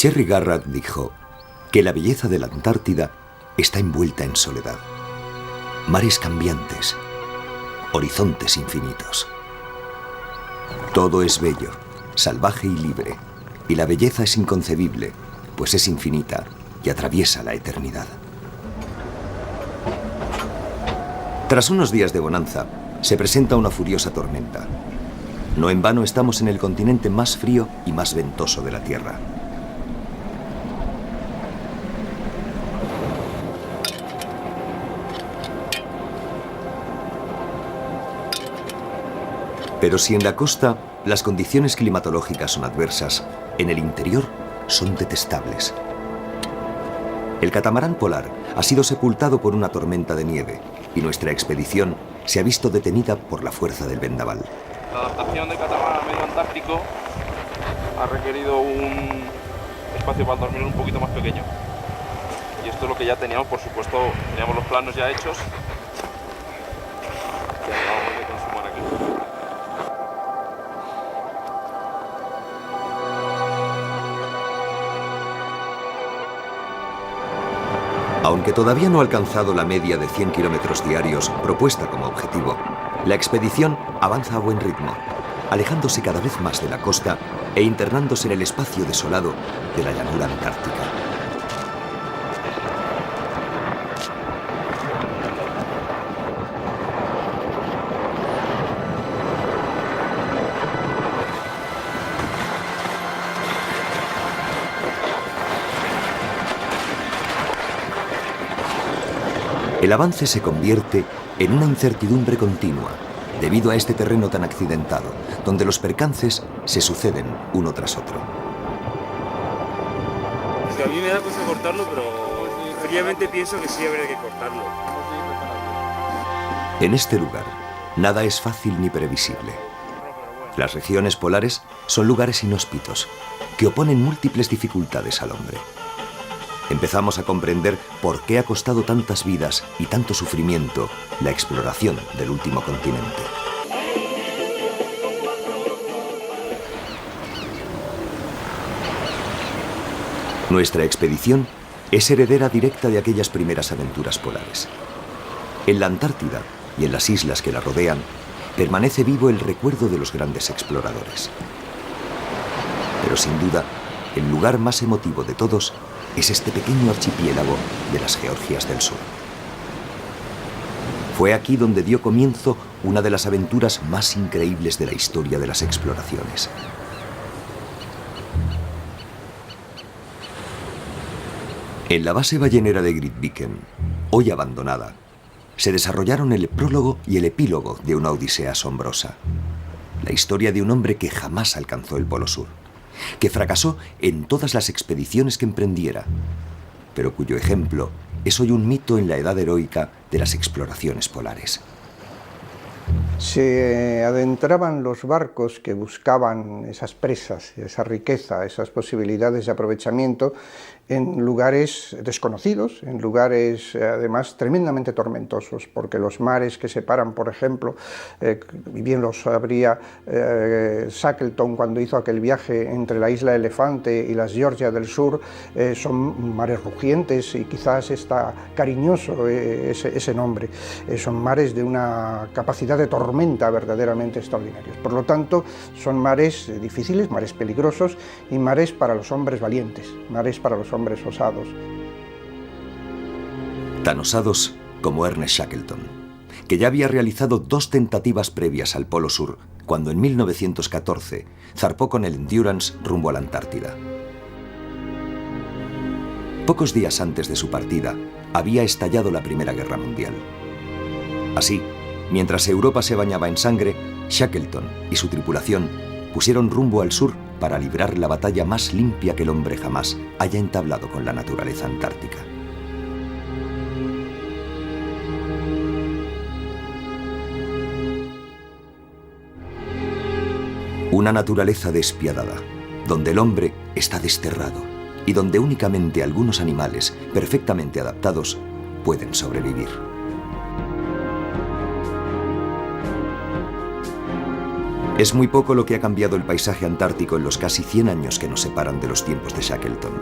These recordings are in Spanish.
Cherry Garrard dijo que la belleza de la Antártida está envuelta en soledad. Mares cambiantes, horizontes infinitos. Todo es bello, salvaje y libre, y la belleza es inconcebible, pues es infinita y atraviesa la eternidad. Tras unos días de bonanza, se presenta una furiosa tormenta. No en vano estamos en el continente más frío y más ventoso de la Tierra. Pero si en la costa las condiciones climatológicas son adversas, en el interior son detestables. El catamarán polar ha sido sepultado por una tormenta de nieve y nuestra expedición se ha visto detenida por la fuerza del vendaval. La adaptación del catamarán al medio antártico ha requerido un espacio para dormir un poquito más pequeño. Y esto es lo que ya teníamos, por supuesto, teníamos los planos ya hechos. Que acabamos de consumar aquí. Aunque todavía no ha alcanzado la media de 100 kilómetros diarios propuesta como objetivo, la expedición avanza a buen ritmo, alejándose cada vez más de la costa e internándose en el espacio desolado de la llanura antártica. El avance se convierte en una incertidumbre continua, debido a este terreno tan accidentado, donde los percances se suceden uno tras otro. Es que a mí me da cosa cortarlo, pero fríamente pienso que sí habría que cortarlo. En este lugar, nada es fácil ni previsible. Las regiones polares son lugares inhóspitos, que oponen múltiples dificultades al hombre. Empezamos a comprender por qué ha costado tantas vidas y tanto sufrimiento la exploración del último continente. Nuestra expedición es heredera directa de aquellas primeras aventuras polares. En la Antártida y en las islas que la rodean, permanece vivo el recuerdo de los grandes exploradores. Pero sin duda, el lugar más emotivo de todos es este pequeño archipiélago de las Georgias del Sur. Fue aquí donde dio comienzo una de las aventuras más increíbles de la historia de las exploraciones. En la base ballenera de Grytviken, hoy abandonada, se desarrollaron el prólogo y el epílogo de una odisea asombrosa. La historia de un hombre que jamás alcanzó el Polo Sur, que fracasó en todas las expediciones que emprendiera, pero cuyo ejemplo es hoy un mito en la edad heroica de las exploraciones polares. Se adentraban los barcos que buscaban esas presas, esa riqueza, esas posibilidades de aprovechamiento en lugares desconocidos, en lugares además tremendamente tormentosos, porque los mares que separan, por ejemplo, y bien lo sabría Shackleton cuando hizo aquel viaje entre la isla Elefante y las Georgias del Sur, son mares rugientes y quizás está cariñoso ese nombre. Son mares de una capacidad de tormenta verdaderamente extraordinarios. Por lo tanto, son mares difíciles, mares peligrosos y mares para los hombres valientes, mares para los hombres osados. Tan osados como Ernest Shackleton, que ya había realizado 2 tentativas previas al Polo Sur, cuando en 1914 zarpó con el Endurance rumbo a la Antártida. Pocos días antes de su partida, había estallado la Primera Guerra Mundial. Así, mientras Europa se bañaba en sangre, Shackleton y su tripulación pusieron rumbo al sur para librar la batalla más limpia que el hombre jamás haya entablado con la naturaleza antártica. Una naturaleza despiadada, donde el hombre está desterrado y donde únicamente algunos animales perfectamente adaptados pueden sobrevivir. Es muy poco lo que ha cambiado el paisaje antártico en los casi 100 años que nos separan de los tiempos de Shackleton.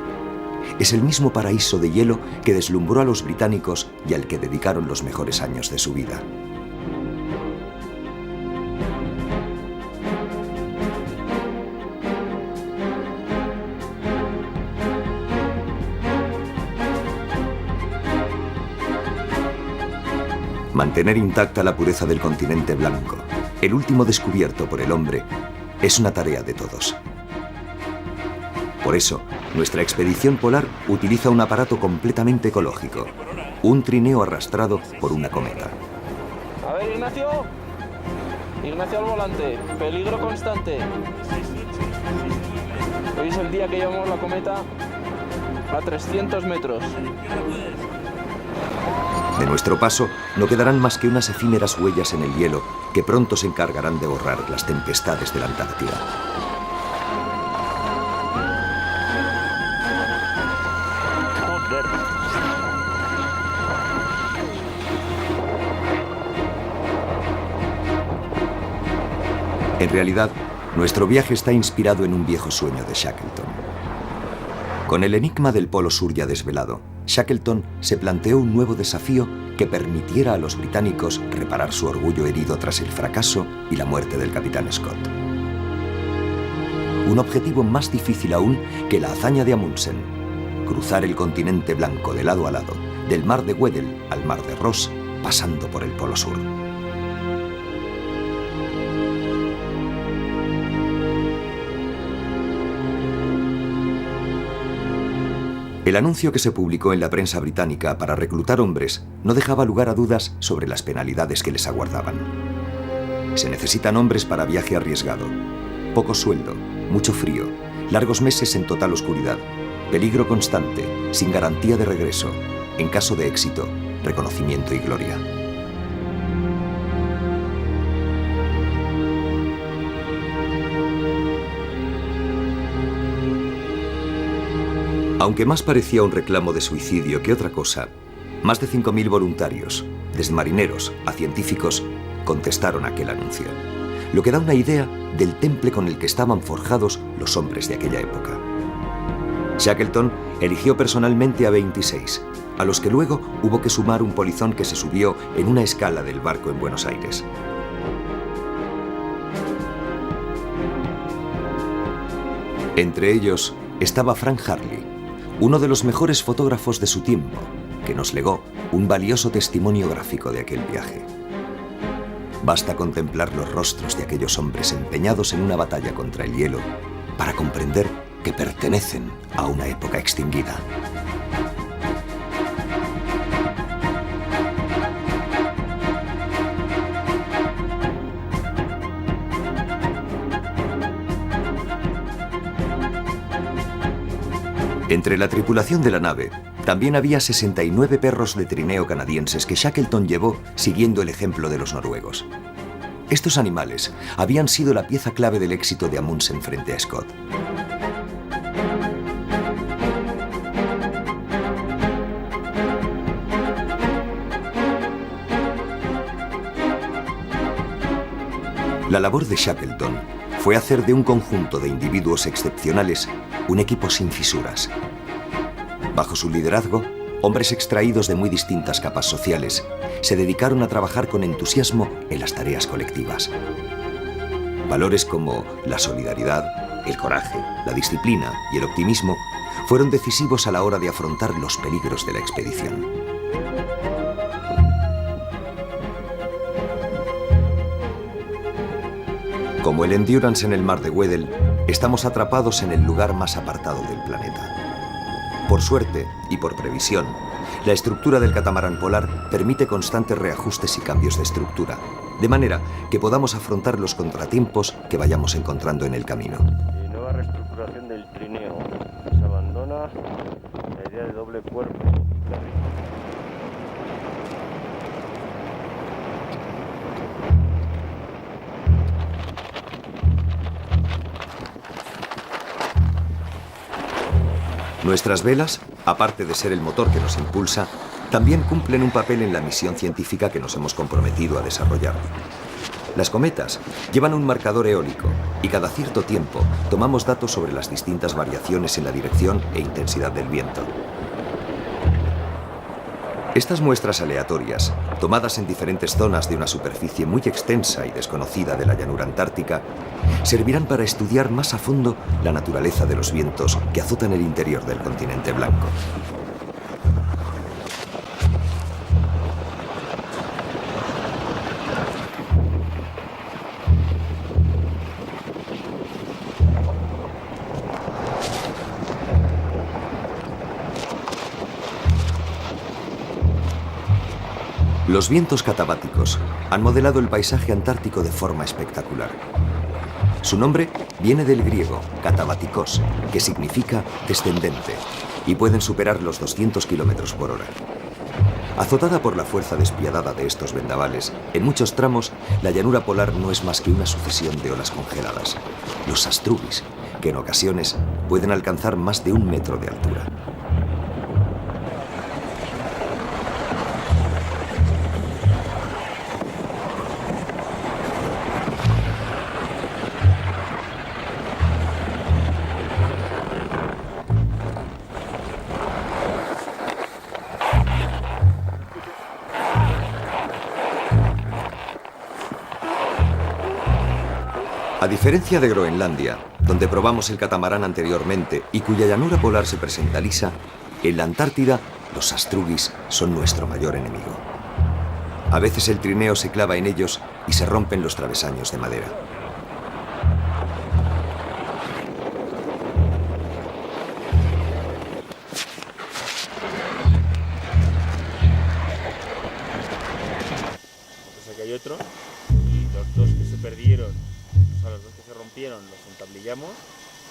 Es el mismo paraíso de hielo que deslumbró a los británicos y al que dedicaron los mejores años de su vida. Mantener intacta la pureza del continente blanco, el último descubierto por el hombre, es una tarea de todos. Por eso, nuestra expedición polar utiliza un aparato completamente ecológico, un trineo arrastrado por una cometa. A ver, Ignacio. Ignacio al volante. Peligro constante. Hoy es el día que llevamos la cometa a 300 metros. De nuestro paso no quedarán más que unas efímeras huellas en el hielo que pronto se encargarán de borrar las tempestades de la Antártida. En realidad, nuestro viaje está inspirado en un viejo sueño de Shackleton. Con el enigma del Polo Sur ya desvelado, Shackleton se planteó un nuevo desafío que permitiera a los británicos reparar su orgullo herido tras el fracaso y la muerte del capitán Scott. Un objetivo más difícil aún que la hazaña de Amundsen: cruzar el continente blanco de lado a lado, del mar de Weddell al mar de Ross, pasando por el Polo Sur. El anuncio que se publicó en la prensa británica para reclutar hombres no dejaba lugar a dudas sobre las penalidades que les aguardaban. Se necesitan hombres para viaje arriesgado, poco sueldo, mucho frío, largos meses en total oscuridad, peligro constante, sin garantía de regreso, en caso de éxito, reconocimiento y gloria. Aunque más parecía un reclamo de suicidio que otra cosa, más de 5.000 voluntarios, desde marineros a científicos, contestaron aquel anuncio, lo que da una idea del temple con el que estaban forjados los hombres de aquella época. Shackleton eligió personalmente a 26, a los que luego hubo que sumar un polizón que se subió en una escala del barco en Buenos Aires. Entre ellos estaba Frank Harley, uno de los mejores fotógrafos de su tiempo, que nos legó un valioso testimonio gráfico de aquel viaje. Basta contemplar los rostros de aquellos hombres empeñados en una batalla contra el hielo para comprender que pertenecen a una época extinguida. Entre la tripulación de la nave también había 69 perros de trineo canadienses que Shackleton llevó siguiendo el ejemplo de los noruegos. Estos animales habían sido la pieza clave del éxito de Amundsen frente a Scott. La labor de Shackleton fue hacer de un conjunto de individuos excepcionales un equipo sin fisuras. Bajo su liderazgo, hombres extraídos de muy distintas capas sociales se dedicaron a trabajar con entusiasmo en las tareas colectivas. Valores como la solidaridad, el coraje, la disciplina y el optimismo fueron decisivos a la hora de afrontar los peligros de la expedición. Como el Endurance en el mar de Weddell, estamos atrapados en el lugar más apartado del planeta. Por suerte y por previsión, la estructura del catamarán polar permite constantes reajustes y cambios de estructura, de manera que podamos afrontar los contratiempos que vayamos encontrando en el camino. Nueva reestructuración del trineo. Se abandona la idea de doble cuerpo. Nuestras velas, aparte de ser el motor que nos impulsa, también cumplen un papel en la misión científica que nos hemos comprometido a desarrollar. Las cometas llevan un marcador eólico y cada cierto tiempo tomamos datos sobre las distintas variaciones en la dirección e intensidad del viento. Estas muestras aleatorias, tomadas en diferentes zonas de una superficie muy extensa y desconocida de la llanura antártica, servirán para estudiar más a fondo la naturaleza de los vientos que azotan el interior del continente blanco. Los vientos catabáticos han modelado el paisaje antártico de forma espectacular. Su nombre viene del griego katabatikos, que significa descendente, y pueden superar los 200 kilómetros por hora. Azotada por la fuerza despiadada de estos vendavales, en muchos tramos la llanura polar no es más que una sucesión de olas congeladas, los astrubis, que en ocasiones pueden alcanzar más de 1 metro de altura. A diferencia de Groenlandia, donde probamos el catamarán anteriormente y cuya llanura polar se presenta lisa, en la Antártida los astrugis son nuestro mayor enemigo. A veces el trineo se clava en ellos y se rompen los travesaños de madera. Pues aquí hay otro, y los dos que se perdieron, o sea, los dos que se rompieron, los entablillamos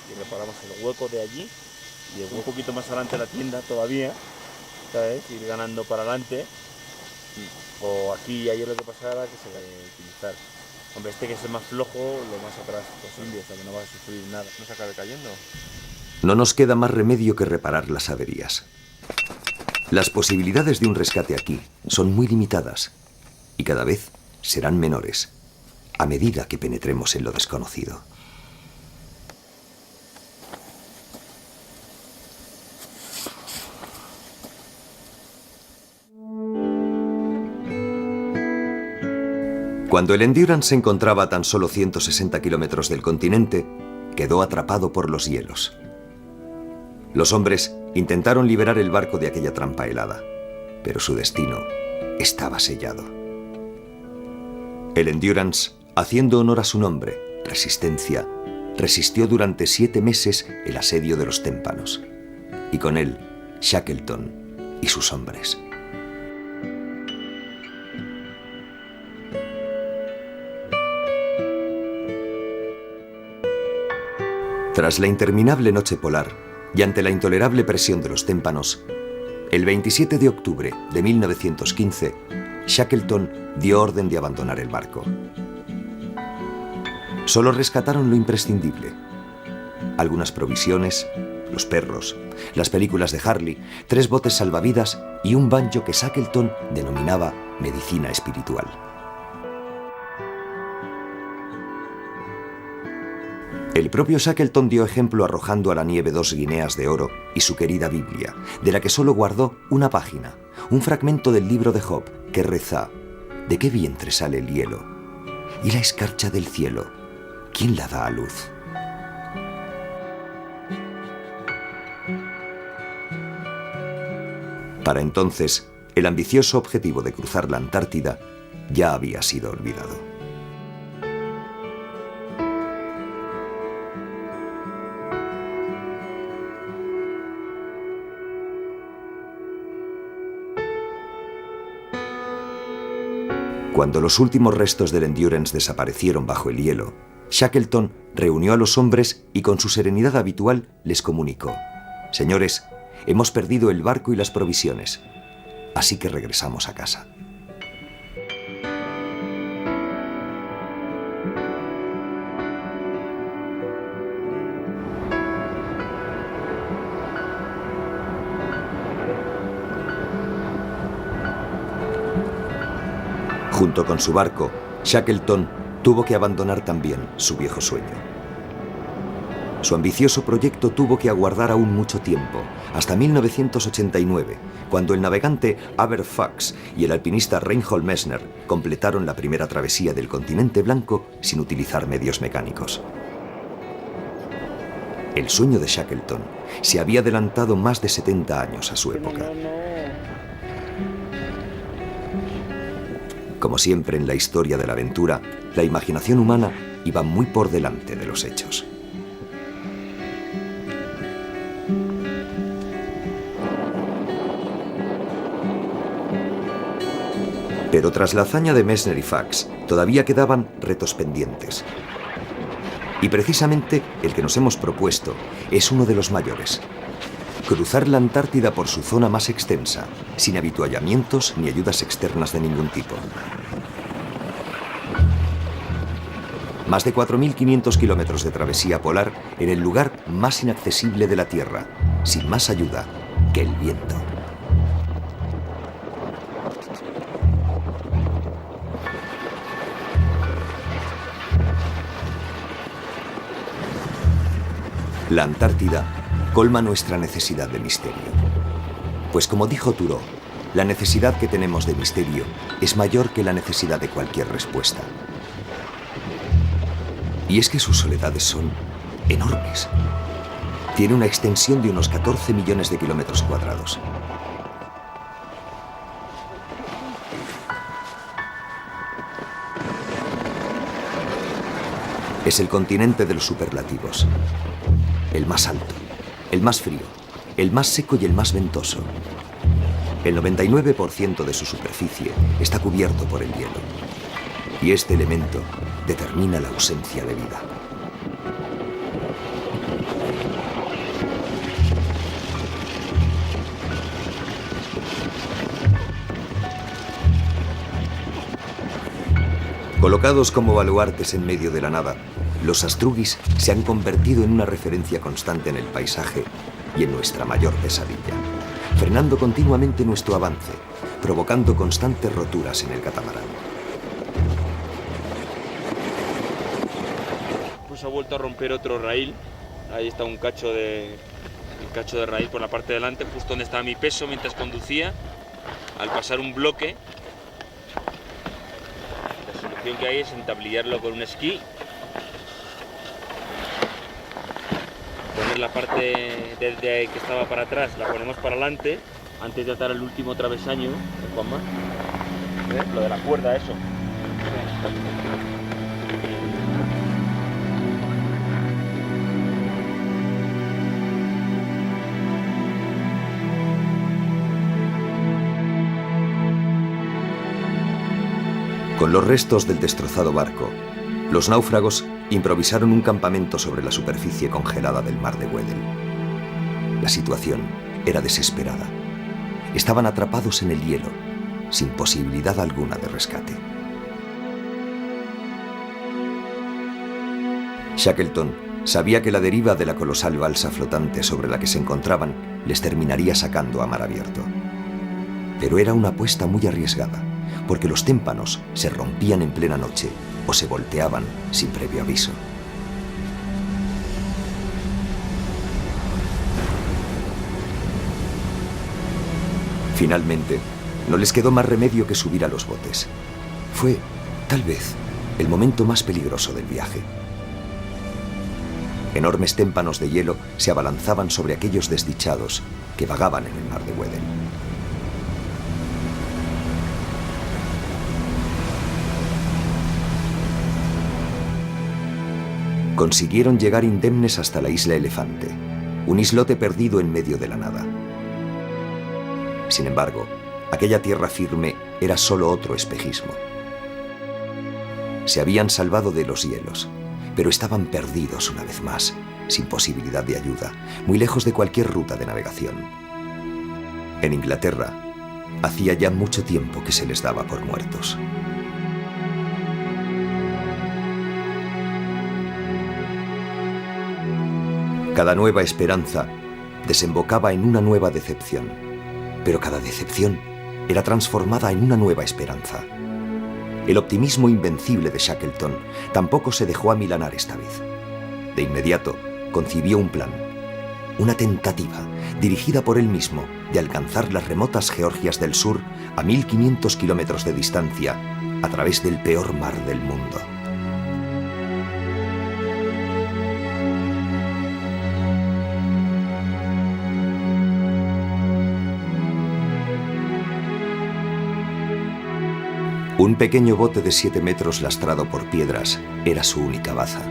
y reparamos el hueco de allí y un poquito más adelante la tienda todavía, ¿sabes? Ir ganando para adelante, o aquí y ayer lo que pasara que se va a utilizar. Hombre, este que es el más flojo, lo más atrás posible, o sea que no va a sufrir nada. No se acabe cayendo. No nos queda más remedio que reparar las averías. Las posibilidades de un rescate aquí son muy limitadas y cada vez serán menores a medida que penetremos en lo desconocido. Cuando el Endurance se encontraba a tan solo 160 kilómetros del continente, quedó atrapado por los hielos. Los hombres intentaron liberar el barco de aquella trampa helada, pero su destino estaba sellado. El Endurance, haciendo honor a su nombre, Resistencia, resistió durante 7 meses el asedio de los témpanos, y con él Shackleton y sus hombres. Tras la interminable noche polar y ante la intolerable presión de los témpanos, el 27 de octubre de 1915, Shackleton dio orden de abandonar el barco. Solo rescataron lo imprescindible: algunas provisiones, los perros, las películas de Harley, 3 botes salvavidas y un banjo que Shackleton denominaba medicina espiritual. El propio Shackleton dio ejemplo arrojando a la nieve 2 guineas de oro y su querida Biblia, de la que solo guardó una página, un fragmento del libro de Job, que reza: ¿de qué vientre sale el hielo? ¿Y la escarcha del cielo? ¿Quién la da a luz? Para entonces, el ambicioso objetivo de cruzar la Antártida ya había sido olvidado. Cuando los últimos restos del Endurance desaparecieron bajo el hielo, Shackleton reunió a los hombres y con su serenidad habitual les comunicó: «Señores, hemos perdido el barco y las provisiones, así que regresamos a casa». Junto con su barco, Shackleton tuvo que abandonar también su viejo sueño. Su ambicioso proyecto tuvo que aguardar aún mucho tiempo, hasta 1989, cuando el navegante Albert Fuchs y el alpinista Reinhold Messner completaron la primera travesía del continente blanco sin utilizar medios mecánicos. El sueño de Shackleton se había adelantado más de 70 años a su época. Como siempre en la historia de la aventura, la imaginación humana iba muy por delante de los hechos. Pero tras la hazaña de Messner y Fuchs, todavía quedaban retos pendientes. Y precisamente el que nos hemos propuesto es uno de los mayores. Cruzar la Antártida por su zona más extensa, sin avituallamientos ni ayudas externas de ningún tipo. Más de 4.500 kilómetros de travesía polar en el lugar más inaccesible de la Tierra, sin más ayuda que el viento. La Antártida colma nuestra necesidad de misterio. Pues como dijo Thoreau, la necesidad que tenemos de misterio es mayor que la necesidad de cualquier respuesta. Y es que sus soledades son enormes. Tiene una extensión de unos 14 millones de kilómetros cuadrados. Es el continente de los superlativos. El más alto, el más frío, el más seco y el más ventoso. El 99% de su superficie está cubierto por el hielo. Y este elemento determina la ausencia de vida. Colocados como baluartes en medio de la nada, los astrugis se han convertido en una referencia constante en el paisaje y en nuestra mayor pesadilla, frenando continuamente nuestro avance, provocando constantes roturas en el catamarán. Pues ha vuelto a romper otro raíl. Ahí está un cacho de raíl por la parte de delante, justo donde estaba mi peso mientras conducía. Al pasar un bloque, la solución que hay es entablillarlo con un esquí, poner la parte que estaba para atrás, la ponemos para adelante antes de atar el último travesaño, Juanma. Lo de la cuerda, eso. Con los restos del destrozado barco, los náufragos improvisaron un campamento sobre la superficie congelada del mar de Weddell. La situación era desesperada. Estaban atrapados en el hielo, sin posibilidad alguna de rescate. Shackleton sabía que la deriva de la colosal balsa flotante sobre la que se encontraban les terminaría sacando a mar abierto. Pero era una apuesta muy arriesgada, porque los témpanos se rompían en plena noche o se volteaban sin previo aviso. Finalmente, no les quedó más remedio que subir a los botes. Fue, tal vez, el momento más peligroso del viaje. Enormes témpanos de hielo se abalanzaban sobre aquellos desdichados que vagaban en el mar de Weddell. Consiguieron llegar indemnes hasta la isla Elefante, un islote perdido en medio de la nada. Sin embargo, aquella tierra firme era solo otro espejismo. Se habían salvado de los hielos, pero estaban perdidos una vez más, sin posibilidad de ayuda, muy lejos de cualquier ruta de navegación. En Inglaterra, hacía ya mucho tiempo que se les daba por muertos. Cada nueva esperanza desembocaba en una nueva decepción, pero cada decepción era transformada en una nueva esperanza. El optimismo invencible de Shackleton tampoco se dejó amilanar esta vez. De inmediato, concibió un plan, una tentativa, dirigida por él mismo, de alcanzar las remotas Georgias del Sur a 1500 kilómetros de distancia, a través del peor mar del mundo. Un pequeño bote de 7 metros lastrado por piedras era su única baza.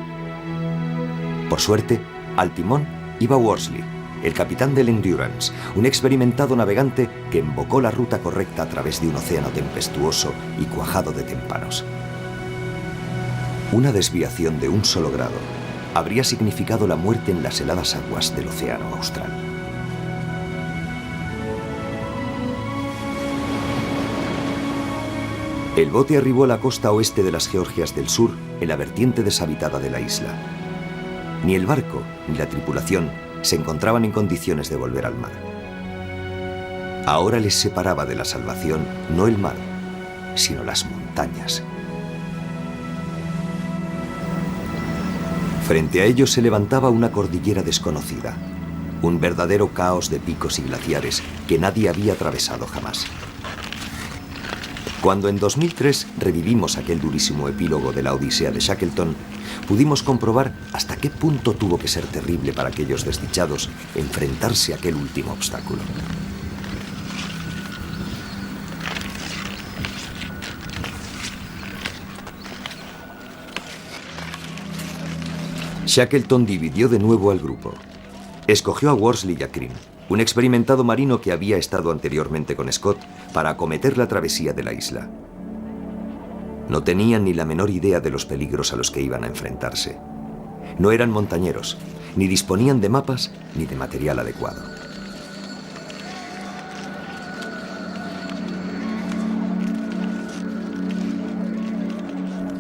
Por suerte, al timón iba Worsley, el capitán del Endurance, un experimentado navegante que embocó la ruta correcta a través de un océano tempestuoso y cuajado de témpanos. Una desviación de un solo grado habría significado la muerte en las heladas aguas del Océano Austral. El bote arribó a la costa oeste de las Georgias del Sur, en la vertiente deshabitada de la isla. Ni el barco ni la tripulación se encontraban en condiciones de volver al mar. Ahora les separaba de la salvación no el mar, sino las montañas. Frente a ellos se levantaba una cordillera desconocida, un verdadero caos de picos y glaciares que nadie había atravesado jamás. Cuando en 2003 revivimos aquel durísimo epílogo de la Odisea de Shackleton, pudimos comprobar hasta qué punto tuvo que ser terrible para aquellos desdichados enfrentarse a aquel último obstáculo. Shackleton dividió de nuevo al grupo. Escogió a Worsley y a Crean, un experimentado marino que había estado anteriormente con Scott para acometer la travesía de la isla. No tenían ni la menor idea de los peligros a los que iban a enfrentarse. No eran montañeros, ni disponían de mapas ni de material adecuado.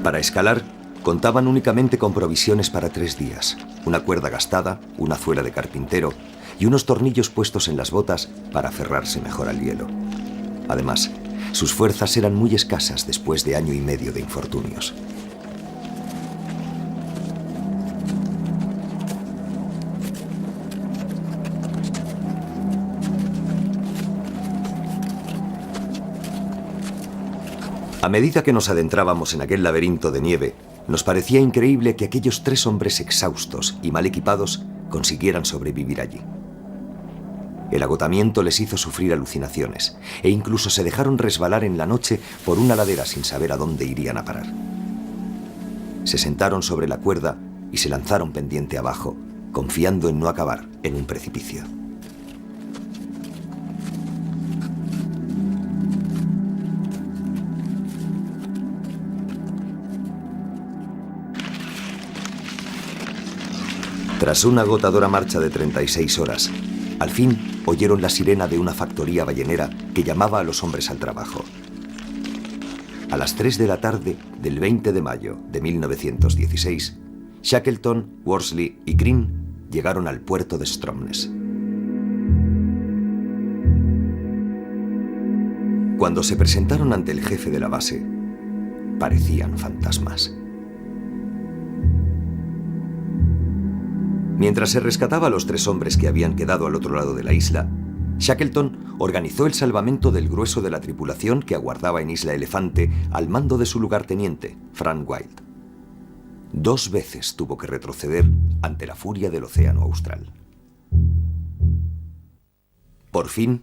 Para escalar, contaban únicamente con provisiones para 3 días, una cuerda gastada, una zuela de carpintero y unos tornillos puestos en las botas para aferrarse mejor al hielo. Además, sus fuerzas eran muy escasas después de 1 año y medio de infortunios. A medida que nos adentrábamos en aquel laberinto de nieve, nos parecía increíble que aquellos 3 hombres exhaustos y mal equipados consiguieran sobrevivir allí. El agotamiento les hizo sufrir alucinaciones e incluso se dejaron resbalar en la noche por una ladera sin saber a dónde irían a parar. Se sentaron sobre la cuerda y se lanzaron pendiente abajo, confiando en no acabar en un precipicio. Tras una agotadora marcha de 36 horas, al fin oyeron la sirena de una factoría ballenera que llamaba a los hombres al trabajo. A las 3 de la tarde del 20 de mayo de 1916, Shackleton, Worsley y Crean llegaron al puerto de Stromness. Cuando se presentaron ante el jefe de la base, parecían fantasmas. Mientras se rescataba a los 3 hombres que habían quedado al otro lado de la isla, Shackleton organizó el salvamento del grueso de la tripulación que aguardaba en Isla Elefante al mando de su lugarteniente, Frank Wild. 2 veces tuvo que retroceder ante la furia del Océano Austral. Por fin,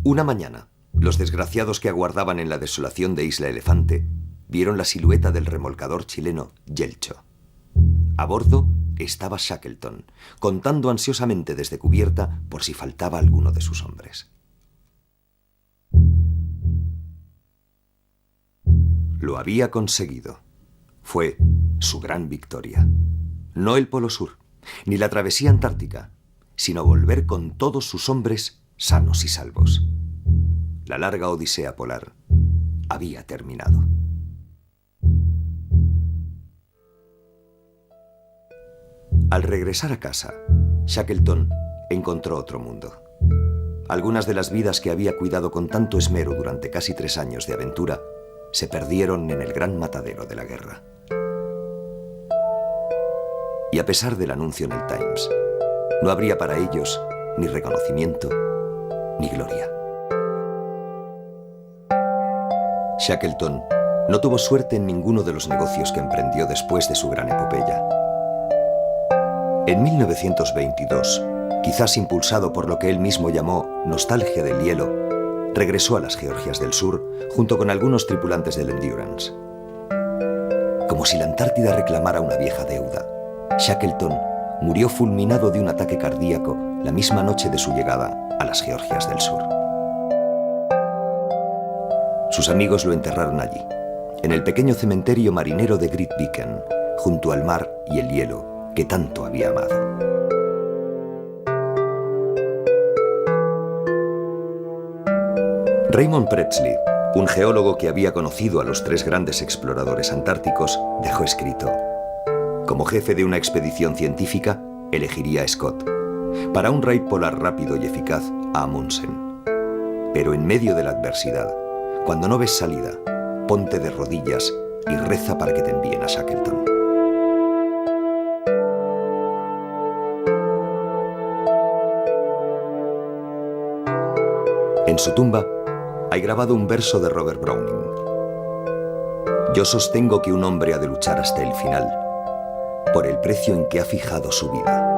una mañana, los desgraciados que aguardaban en la desolación de Isla Elefante vieron la silueta del remolcador chileno Yelcho. A bordo estaba Shackleton, contando ansiosamente desde cubierta por si faltaba alguno de sus hombres. Lo había conseguido. Fue su gran victoria. No el Polo Sur, ni la travesía antártica, sino volver con todos sus hombres sanos y salvos. La larga odisea polar había terminado. Al regresar a casa, Shackleton encontró otro mundo. Algunas de las vidas que había cuidado con tanto esmero durante casi 3 años de aventura se perdieron en el gran matadero de la guerra. Y a pesar del anuncio en el Times, no habría para ellos ni reconocimiento ni gloria. Shackleton no tuvo suerte en ninguno de los negocios que emprendió después de su gran epopeya. En 1922, quizás impulsado por lo que él mismo llamó nostalgia del hielo, regresó a las Georgias del Sur junto con algunos tripulantes del Endurance. Como si la Antártida reclamara una vieja deuda, Shackleton murió fulminado de un ataque cardíaco la misma noche de su llegada a las Georgias del Sur. Sus amigos lo enterraron allí, en el pequeño cementerio marinero de Grytviken, junto al mar y el hielo que tanto había amado. Raymond Presley, un geólogo que había conocido a los 3 grandes exploradores antárticos, dejó escrito: como jefe de una expedición científica, elegiría a Scott. Para un raid polar rápido y eficaz, a Amundsen. Pero en medio de la adversidad, cuando no ves salida, ponte de rodillas y reza para que te envíen a Shackleton. En su tumba hay grabado un verso de Robert Browning: yo sostengo que un hombre ha de luchar hasta el final por el precio en que ha fijado su vida.